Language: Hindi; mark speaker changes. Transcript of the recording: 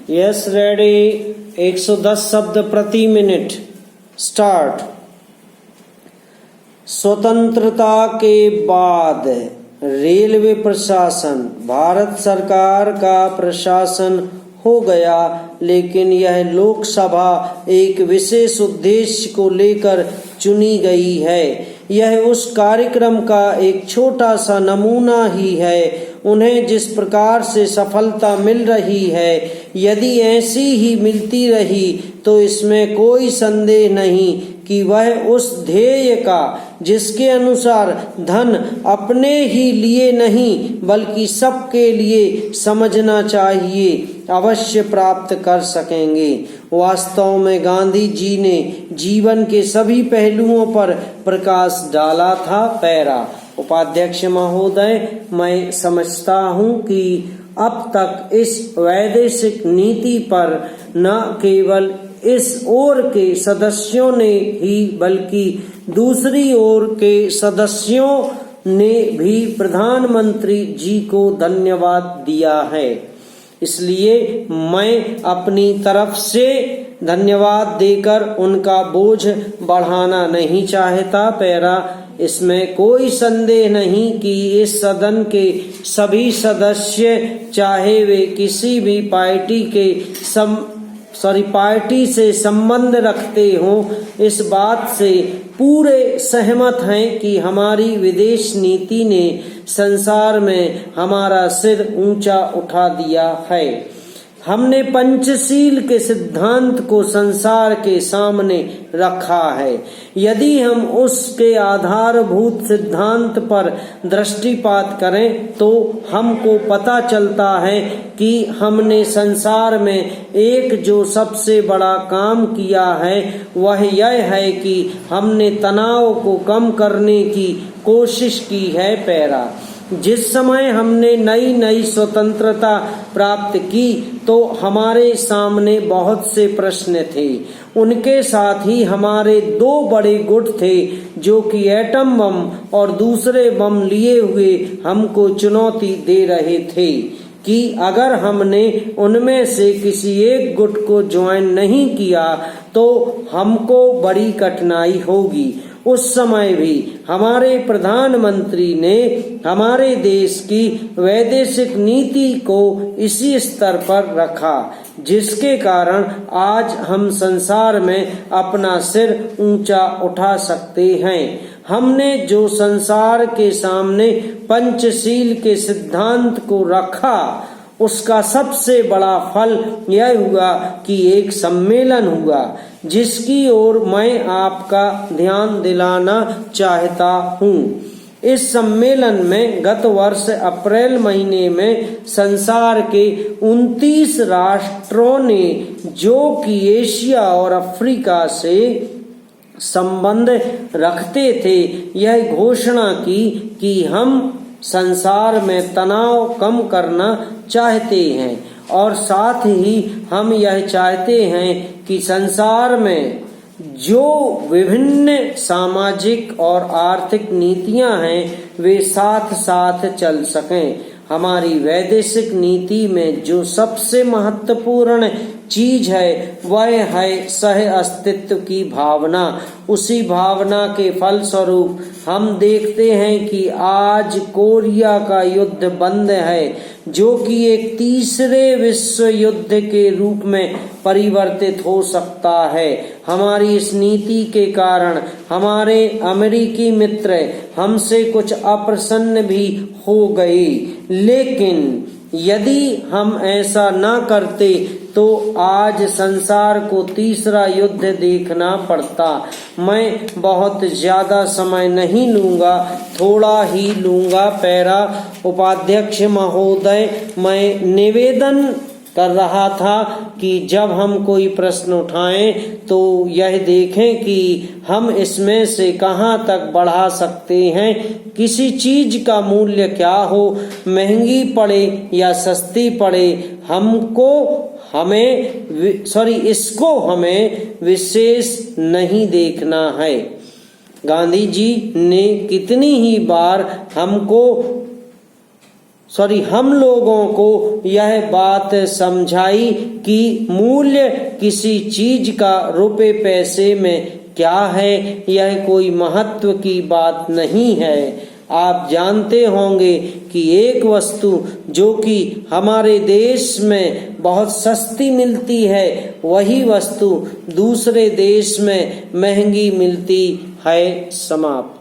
Speaker 1: Yes ready. 110 शब्द प्रति मिनट। स्टार्ट। स्वतंत्रता के बाद रेलवे प्रशासन भारत सरकार का प्रशासन हो गया, लेकिन यह लोकसभा एक विशेष उद्देश्य को लेकर चुनी गई है। यह उस कार्यक्रम का एक छोटा सा नमूना ही है। उन्हें जिस प्रकार से सफलता मिल रही है, यदि ऐसी ही मिलती रही तो इसमें कोई संदेह नहीं कि वह उस ध्येय का, जिसके अनुसार धन अपने ही लिए नहीं बल्कि सबके लिए समझना चाहिए, अवश्य प्राप्त कर सकेंगे। वास्तव में गांधी जी ने जीवन के सभी पहलुओं पर प्रकाश डाला था। पैरा। उपाध्यक्ष महोदय, मैं समझता हूँ कि अब तक इस वैदेशिक नीति पर न केवल इस ओर के सदस्यों ने ही बल्कि दूसरी ओर के सदस्यों ने भी प्रधानमंत्री जी को धन्यवाद दिया है। इसलिए मैं अपनी तरफ से धन्यवाद देकर उनका बोझ बढ़ाना नहीं चाहता। पैरा। इसमें कोई संदेह नहीं कि इस सदन के सभी सदस्य, चाहे वे किसी भी पार्टी से संबंध रखते हों, इस बात से पूरे सहमत हैं कि हमारी विदेश नीति ने संसार में हमारा सिर ऊंचा उठा दिया है। हमने पंचशील के सिद्धांत को संसार के सामने रखा है। यदि हम उसके आधारभूत सिद्धांत पर दृष्टिपात करें तो हमको पता चलता है कि हमने संसार में एक जो सबसे बड़ा काम किया है वह यह है कि हमने तनाव को कम करने की कोशिश की है। पैरा। जिस समय हमने नई स्वतंत्रता प्राप्त की तो हमारे सामने बहुत से प्रश्न थे। उनके साथ ही हमारे दो बड़े गुट थे जो कि एटम बम और दूसरे बम लिए हुए हमको चुनौती दे रहे थे कि अगर हमने उनमें से किसी एक गुट को ज्वाइन नहीं किया तो हमको बड़ी कठिनाई होगी। उस समय भी हमारे प्रधानमंत्री ने हमारे देश की वैदेशिक नीति को इसी स्तर पर रखा, जिसके कारण आज हम संसार में अपना सिर ऊंचा उठा सकते हैं। हमने जो संसार के सामने पंचशील के सिद्धांत को रखा, उसका सबसे बड़ा फल यह हुआ कि एक सम्मेलन हुआ, जिसकी ओर मैं आपका ध्यान दिलाना चाहता हूँ। इस सम्मेलन में गत वर्ष अप्रैल महीने में संसार के 29 राष्ट्रों ने, जो कि एशिया और अफ्रीका से संबंध रखते थे, यह घोषणा की कि हम संसार में तनाव कम करना चाहते हैं और साथ ही हम यह चाहते हैं कि संसार में जो विभिन्न सामाजिक और आर्थिक नीतियां हैं वे साथ साथ चल सकें। हमारी वैदेशिक नीति में जो सबसे महत्वपूर्ण चीज है वह है सह अस्तित्व की भावना। उसी भावना के फलस्वरूप हम देखते हैं कि आज कोरिया का युद्ध बंद है, जो कि एक तीसरे विश्व युद्ध के रूप में परिवर्तित हो सकता है। हमारी इस नीति के कारण हमारे अमेरिकी मित्र हमसे कुछ अप्रसन्न भी हो गए, लेकिन यदि हम ऐसा न करते तो आज संसार को तीसरा युद्ध देखना पड़ता। मैं बहुत ज्यादा समय नहीं लूंगा, थोड़ा ही लूंगा। पैरा। उपाध्यक्ष महोदय, मैं निवेदन कर रहा था कि जब हम कोई प्रश्न उठाएं तो यह देखें कि हम इसमें से कहां तक बढ़ा सकते हैं। किसी चीज का मूल्य क्या हो, महंगी पड़े या सस्ती पड़े, इसको हमें विशेष नहीं देखना है। गांधी जी ने कितनी ही बार हमको हम लोगों को यह बात समझाई कि मूल्य किसी चीज का रुपए पैसे में क्या है, यह कोई महत्व की बात नहीं है। आप जानते होंगे कि एक वस्तु जो कि हमारे देश में बहुत सस्ती मिलती है, वही वस्तु दूसरे देश में महंगी मिलती है। समाप्त।